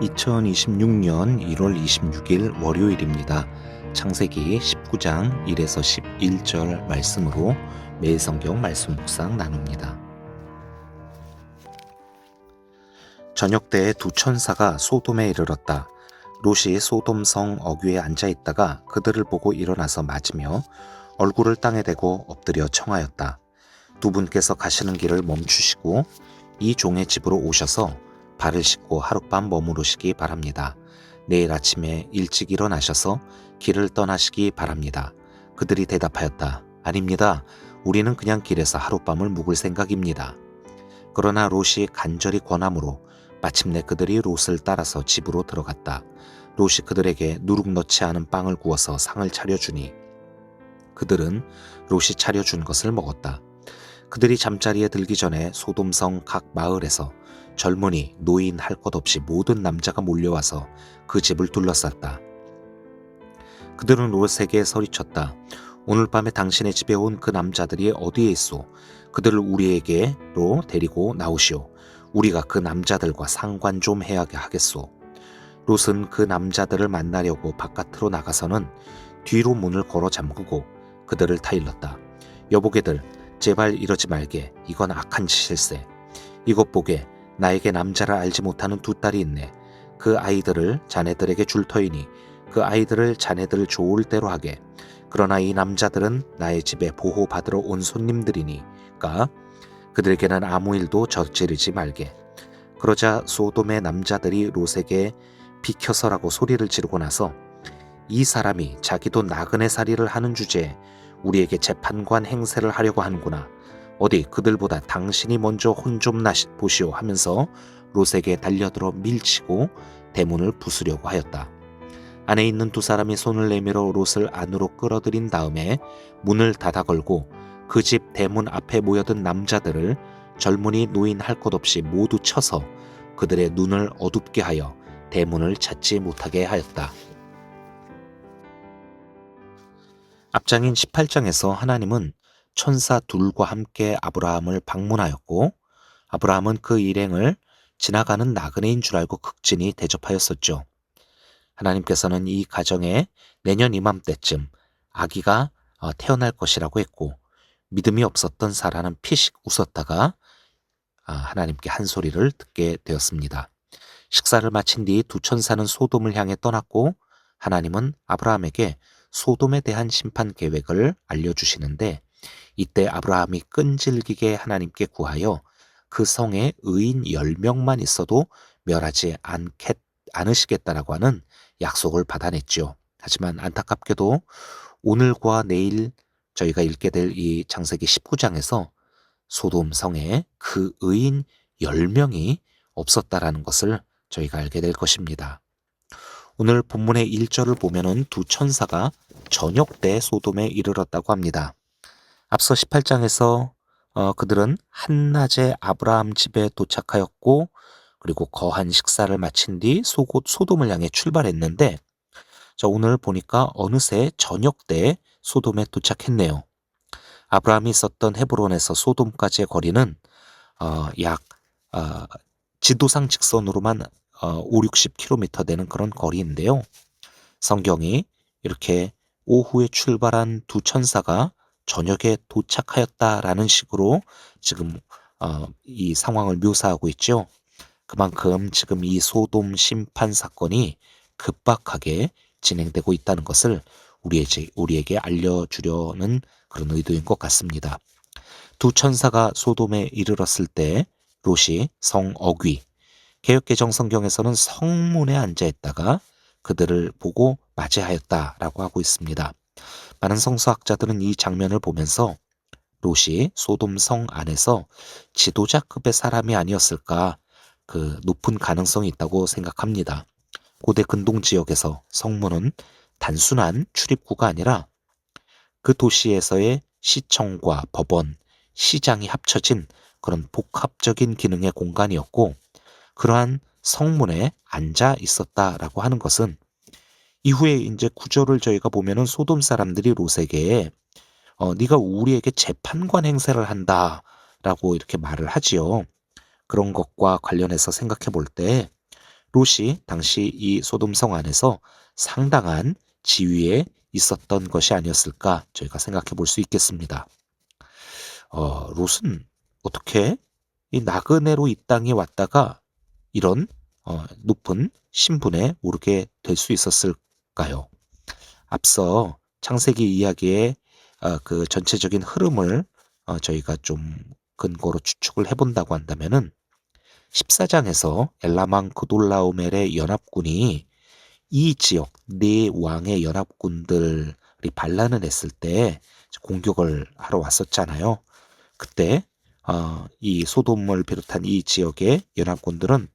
2026년 1월 26일 월요일입니다. 창세기 19장 1에서 11절 말씀으로 매일 성경 말씀 묵상 나눕니다. 저녁 때에 두 천사가 소돔에 이르렀다. 롯이 소돔 성 어귀에 앉아 있다가 그들을 보고 일어나서 맞으며 얼굴을 땅에 대고 엎드려 청하였다. 두 분께서 가시는 길을 멈추시고 이 종의 집으로 오셔서 발을 씻고 하룻밤 머무르시기 바랍니다. 내일 아침에 일찍 일어나셔서 길을 떠나시기 바랍니다. 그들이 대답하였다. 아닙니다. 우리는 그냥 길에서 하룻밤을 묵을 생각입니다. 그러나 롯이 간절히 권함으로 마침내 그들이 롯을 따라서 집으로 들어갔다. 롯이 그들에게 누룩 넣지 않은 빵을 구워서 상을 차려주니 그들은 롯이 차려준 것을 먹었다. 그들이 잠자리에 들기 전에 소돔성 각 마을에서 젊은이, 노인 할 것 없이 모든 남자가 몰려와서 그 집을 둘러쌌다. 그들은 롯에게 소리쳤다. 오늘 밤에 당신의 집에 온 그 남자들이 어디에 있소? 그들을 우리에게로 데리고 나오시오. 우리가 그 남자들과 상관 좀 해야 하겠소. 롯은 그 남자들을 만나려고 바깥으로 나가서는 뒤로 문을 걸어 잠그고 그들을 타일렀다. 여보게들, 제발 이러지 말게. 이건 악한 짓일세. 이것 보게. 나에게 남자를 알지 못하는 두 딸이 있네. 그 아이들을 자네들에게 줄 터이니 그 아이들을 자네들 좋을 대로 하게. 그러나 이 남자들은 나의 집에 보호받으러 온 손님들이니까 그들에게는 아무 일도 저지르지 말게. 그러자 소돔의 남자들이 롯에게 비켜서라고 소리를 지르고 나서 이 사람이 자기도 나그네 살이를 하는 주제에 우리에게 재판관 행세를 하려고 하는구나. 어디 그들보다 당신이 먼저 혼 좀 보시오 하면서 롯에게 달려들어 밀치고 대문을 부수려고 하였다. 안에 있는 두 사람이 손을 내밀어 롯을 안으로 끌어들인 다음에 문을 닫아 걸고 그 집 대문 앞에 모여든 남자들을 젊은이 노인 할 것 없이 모두 쳐서 그들의 눈을 어둡게 하여 대문을 찾지 못하게 하였다. 앞장인 18장에서 하나님은 천사 둘과 함께 아브라함을 방문하였고 아브라함은 그 일행을 지나가는 나그네인 줄 알고 극진히 대접하였었죠. 하나님께서는 이 가정에 내년 이맘때쯤 아기가 태어날 것이라고 했고 믿음이 없었던 사라는 피식 웃었다가 하나님께 한 소리를 듣게 되었습니다. 식사를 마친 뒤 두 천사는 소돔을 향해 떠났고 하나님은 아브라함에게 소돔에 대한 심판 계획을 알려주시는데 이때 아브라함이 끈질기게 하나님께 구하여 그 성에 의인 10명만 있어도 멸하지 않으시겠다라고 하는 약속을 받아냈죠. 하지만 안타깝게도 오늘과 내일 저희가 읽게 될 이 창세기 19장에서 소돔 성에 그 의인 10명이 없었다라는 것을 저희가 알게 될 것입니다. 오늘 본문의 1절을 보면은 두 천사가 저녁 때 소돔에 이르렀다고 합니다. 앞서 18장에서 그들은 한낮에 아브라함 집에 도착하였고 그리고 거한 식사를 마친 뒤 소돔을 향해 출발했는데 오늘 보니까 어느새 저녁 때 소돔에 도착했네요. 아브라함이 있었던 헤브론에서 소돔까지의 거리는 약 지도상 직선으로만 5-60km 되는 그런 거리인데요. 성경이 이렇게 오후에 출발한 두 천사가 저녁에 도착하였다라는 식으로 지금 이 상황을 묘사하고 있죠. 그만큼 지금 이 소돔 심판 사건이 급박하게 진행되고 있다는 것을 우리에게 알려주려는 그런 의도인 것 같습니다. 두 천사가 소돔에 이르렀을 때 롯이 성 어귀, 개역개정 성경에서는 성문에 앉아 있다가 그들을 보고 맞이하였다라고 하고 있습니다. 많은 성서학자들은 이 장면을 보면서 롯이 소돔 성 안에서 지도자급의 사람이 아니었을까 그 높은 가능성이 있다고 생각합니다. 고대 근동 지역에서 성문은 단순한 출입구가 아니라 그 도시에서의 시청과 법원, 시장이 합쳐진 그런 복합적인 기능의 공간이었고 그러한 성문에 앉아 있었다라고 하는 것은 이후에 이제 구절을 저희가 보면은 소돔 사람들이 롯에게 네가 우리에게 재판관 행세를 한다라고 이렇게 말을 하지요. 그런 것과 관련해서 생각해 볼 때 롯이 당시 이 소돔성 안에서 상당한 지위에 있었던 것이 아니었을까 저희가 생각해 볼 수 있겠습니다. 롯은 어떻게 이 나그네로 이 땅에 왔다가 이런 높은 신분에 오르게 될 수 있었을까요? 앞서 창세기 이야기의 그 전체적인 흐름을 저희가 좀 근거로 추측을 해본다고 한다면은 14장에서 엘라망 그돌라오멜의 연합군이 이 지역 네 왕의 연합군들이 반란을 했을 때 공격을 하러 왔었잖아요. 그때 이 소돔을 비롯한 이 지역의 연합군들은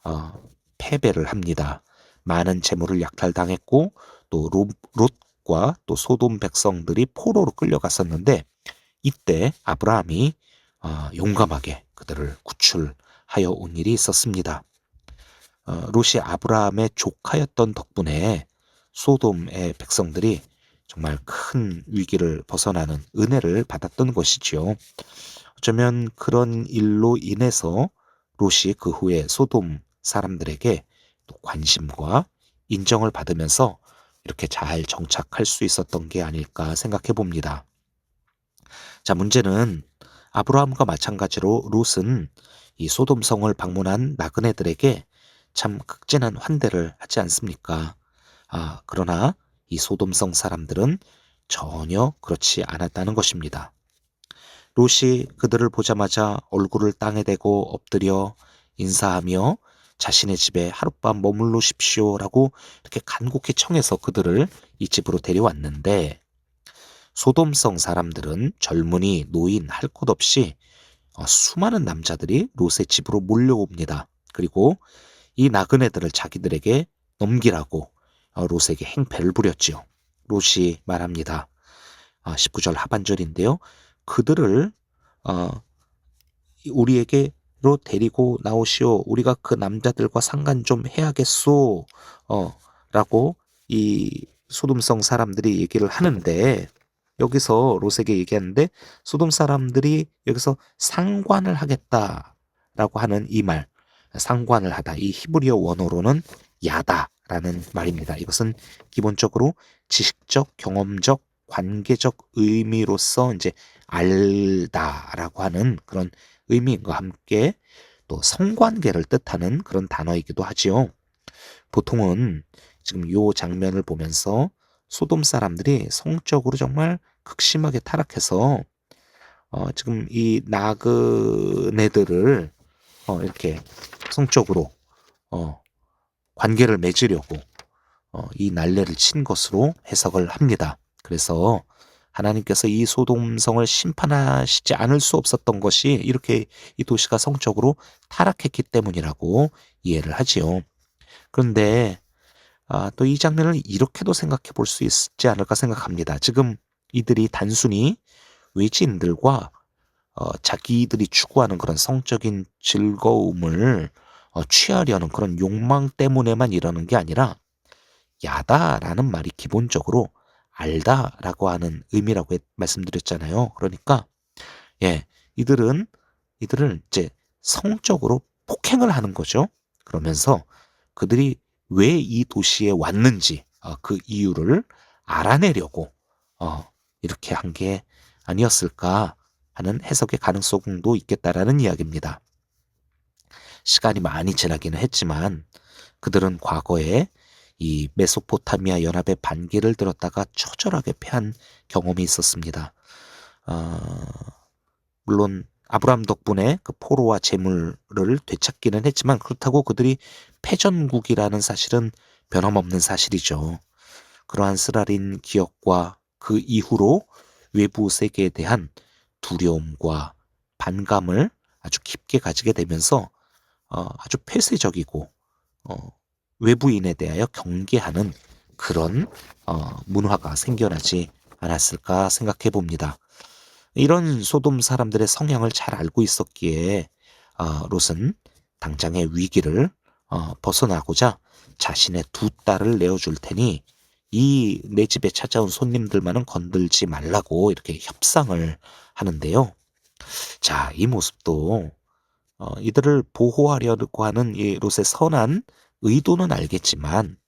어, 패배를 합니다. 많은 재물을 약탈당했고 또 롯과 또 소돔 백성들이 포로로 끌려갔었는데 이때 아브라함이 용감하게 그들을 구출하여 온 일이 있었습니다. 롯이 아브라함의 조카였던 덕분에 소돔의 백성들이 정말 큰 위기를 벗어나는 은혜를 받았던 것이지요. 어쩌면 그런 일로 인해서 롯이 그 후에 소돔 사람들에게 또 관심과 인정을 받으면서 이렇게 잘 정착할 수 있었던 게 아닐까 생각해 봅니다. 자, 문제는 아브라함과 마찬가지로 롯은 이 소돔성을 방문한 나그네들에게 참 극진한 환대를 하지 않습니까? 그러나 이 소돔성 사람들은 전혀 그렇지 않았다는 것입니다. 롯이 그들을 보자마자 얼굴을 땅에 대고 엎드려 인사하며 자신의 집에 하룻밤 머물러십시오라고 이렇게 간곡히 청해서 그들을 이 집으로 데려왔는데 소돔성 사람들은 젊은이, 노인 할 것 없이 수많은 남자들이 롯의 집으로 몰려옵니다. 그리고 이 나그네들을 자기들에게 넘기라고 롯에게 행패를 부렸지요. 롯이 말합니다. 19절 하반절인데요. 그들을 어, 우리에게로 데리고 나오시오. 우리가 그 남자들과 상관 좀 해야겠소. 라고 이 소돔성 사람들이 얘기를 하는데 여기서 롯에게 얘기하는데 소돔 사람들이 여기서 상관을 하겠다라고 하는 이 말, 상관을 하다. 이 히브리어 원어로는 야다라는 말입니다. 이것은 기본적으로 지식적, 경험적, 관계적 의미로서 이제 알다라고 하는 그런 의미과 함께 또 성관계를 뜻하는 그런 단어이기도 하지요. 보통은 지금 요 장면을 보면서 소돔 사람들이 성적으로 정말 극심하게 타락해서 지금 이 나그네들을 이렇게 성적으로 관계를 맺으려고 이 난례를 친 것으로 해석을 합니다. 그래서 하나님께서 이 소돔성을 심판하시지 않을 수 없었던 것이 이렇게 이 도시가 성적으로 타락했기 때문이라고 이해를 하지요. 그런데 또 이 장면을 이렇게도 생각해 볼 수 있지 않을까 생각합니다. 지금 이들이 단순히 외지인들과 자기들이 추구하는 그런 성적인 즐거움을 취하려는 그런 욕망 때문에만 이러는 게 아니라 야다라는 말이 기본적으로 알다라고 하는 의미라고 말씀드렸잖아요. 그러니까 예, 이들은 이제 성적으로 폭행을 하는 거죠. 그러면서 그들이 왜 이 도시에 왔는지 그 이유를 알아내려고 이렇게 한 게 아니었을까 하는 해석의 가능성도 있겠다라는 이야기입니다. 시간이 많이 지나기는 했지만 그들은 과거에 이 메소포타미아 연합의 반기를 들었다가 처절하게 패한 경험이 있었습니다. 물론 아브라함 덕분에 그 포로와 재물을 되찾기는 했지만 그렇다고 그들이 패전국이라는 사실은 변함없는 사실이죠. 그러한 쓰라린 기억과 그 이후로 외부 세계에 대한 두려움과 반감을 아주 깊게 가지게 되면서 아주 폐쇄적이고 외부인에 대하여 경계하는 그런 문화가 생겨나지 않았을까 생각해 봅니다. 이런 소돔 사람들의 성향을 잘 알고 있었기에 롯은 당장의 위기를 벗어나고자 자신의 두 딸을 내어줄 테니 이 내 집에 찾아온 손님들만은 건들지 말라고 이렇게 협상을 하는데요. 자, 이 모습도 이들을 보호하려고 하는 이 롯의 선한 의도는 알겠지만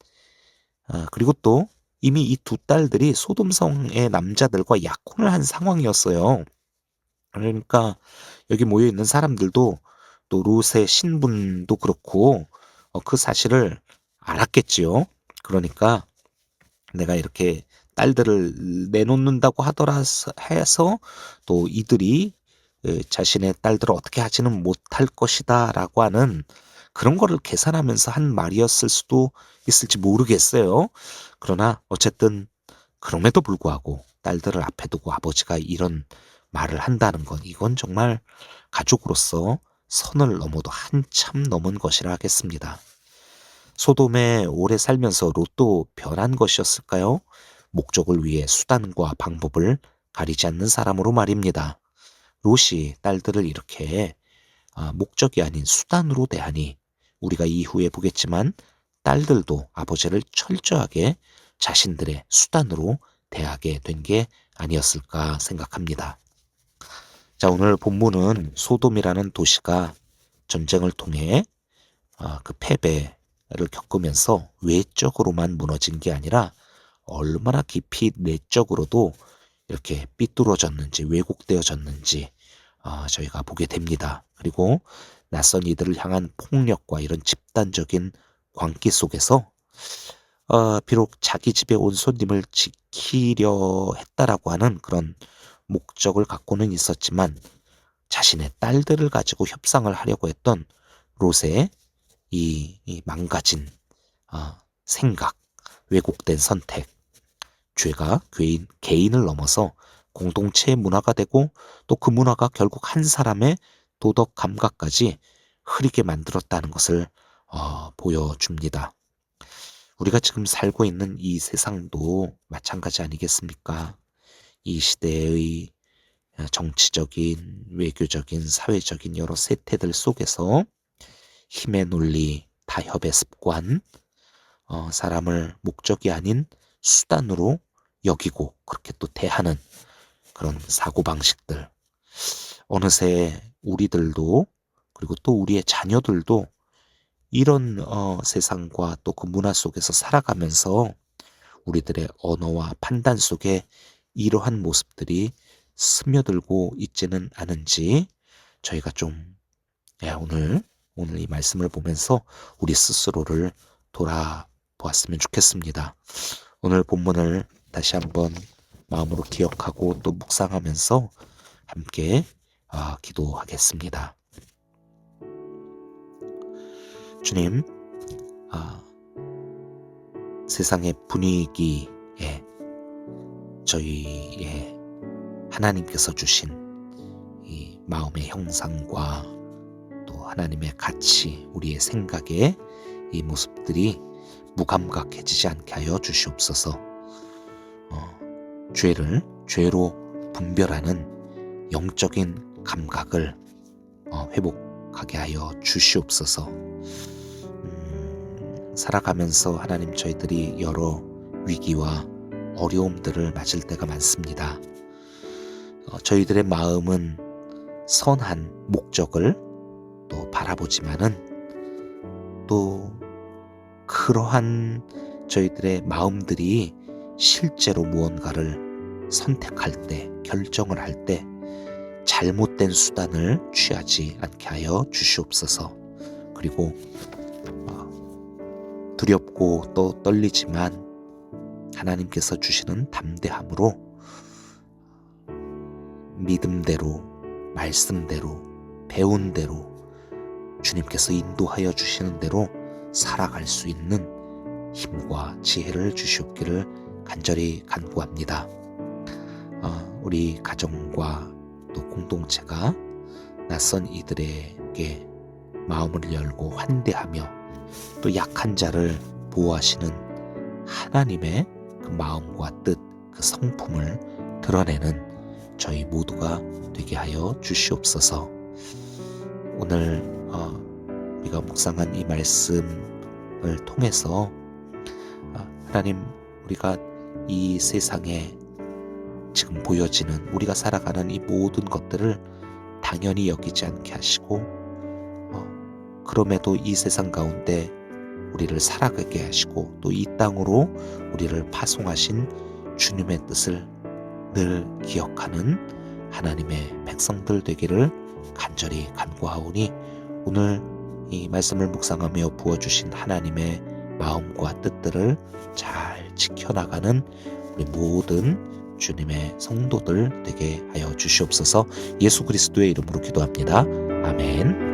그리고 또 이미 이 두 딸들이 소돔성의 남자들과 약혼을 한 상황이었어요. 그러니까 여기 모여 있는 사람들도 또 롯의 신분도 그렇고 그 사실을 알았겠지요. 그러니까 내가 이렇게 딸들을 내놓는다고 하더라 해서 또 이들이 자신의 딸들을 어떻게 하지는 못할 것이다라고 하는 그런 거를 계산하면서 한 말이었을 수도 있을지 모르겠어요. 그러나 어쨌든 그럼에도 불구하고 딸들을 앞에 두고 아버지가 이런 말을 한다는 건 이건 정말 가족으로서 선을 넘어도 한참 넘은 것이라 하겠습니다. 소돔에 오래 살면서 롯도 변한 것이었을까요? 목적을 위해 수단과 방법을 가리지 않는 사람으로 말입니다. 롯이 딸들을 이렇게 목적이 아닌 수단으로 대하니 우리가 이후에 보겠지만 딸들도 아버지를 철저하게 자신들의 수단으로 대하게 된 게 아니었을까 생각합니다. 자, 오늘 본문은 소돔이라는 도시가 전쟁을 통해 그 패배를 겪으면서 외적으로만 무너진 게 아니라 얼마나 깊이 내적으로도 이렇게 삐뚤어졌는지 왜곡되어졌는지 저희가 보게 됩니다. 그리고 낯선 이들을 향한 폭력과 이런 집단적인 광기 속에서 비록 자기 집에 온 손님을 지키려 했다라고 하는 그런 목적을 갖고는 있었지만 자신의 딸들을 가지고 협상을 하려고 했던 롯의 이 망가진 생각, 왜곡된 선택, 죄가 개인을 넘어서 공동체의 문화가 되고 또 그 문화가 결국 한 사람의 도덕 감각까지 흐리게 만들었다는 것을 보여줍니다. 우리가 지금 살고 있는 이 세상도 마찬가지 아니겠습니까? 이 시대의 정치적인, 외교적인, 사회적인 여러 세태들 속에서 힘의 논리, 타협의 습관, 사람을 목적이 아닌 수단으로 여기고 그렇게 또 대하는 그런 사고방식들. 어느새 우리들도 그리고 또 우리의 자녀들도 이런 세상과 또 그 문화 속에서 살아가면서 우리들의 언어와 판단 속에 이러한 모습들이 스며들고 있지는 않은지 저희가 좀 오늘 이 말씀을 보면서 우리 스스로를 돌아보았으면 좋겠습니다. 오늘 본문을 다시 한번 마음으로 기억하고 또 묵상하면서 함께 기도하겠습니다. 주님, 세상의 분위기에 저희의 하나님께서 주신 이 마음의 형상과 또 하나님의 가치, 우리의 생각에 이 모습들이 무감각해지지 않게 하여 주시옵소서. 죄로 분별하는 영적인 감각을 회복하게 하여 주시옵소서. 살아가면서 하나님 저희들이 여러 위기와 어려움들을 맞을 때가 많습니다. 저희들의 마음은 선한 목적을 또 바라보지만은 또 그러한 저희들의 마음들이 실제로 무언가를 선택할 때, 결정을 할 때 잘못된 수단을 취하지 않게 하여 주시옵소서. 그리고 두렵고 또 떨리지만 하나님께서 주시는 담대함으로 믿음대로, 말씀대로, 배운 대로 주님께서 인도하여 주시는 대로 살아갈 수 있는 힘과 지혜를 주시옵기를 간절히 간구합니다. 우리 가정과 또 공동체가 낯선 이들에게 마음을 열고 환대하며 또 약한 자를 보호하시는 하나님의 그 마음과 뜻, 그 성품을 드러내는 저희 모두가 되게 하여 주시옵소서. 오늘 우리가 묵상한 이 말씀을 통해서 하나님, 우리가 이 세상에 지금 보여지는 우리가 살아가는 이 모든 것들을 당연히 여기지 않게 하시고 그럼에도 이 세상 가운데 우리를 살아가게 하시고 또 이 땅으로 우리를 파송하신 주님의 뜻을 늘 기억하는 하나님의 백성들 되기를 간절히 간구하오니 오늘 이 말씀을 묵상하며 부어주신 하나님의 마음과 뜻들을 잘 지켜나가는 우리 모든 주님의 성도들 되게 하여 주시옵소서. 예수 그리스도의 이름으로 기도합니다. 아멘.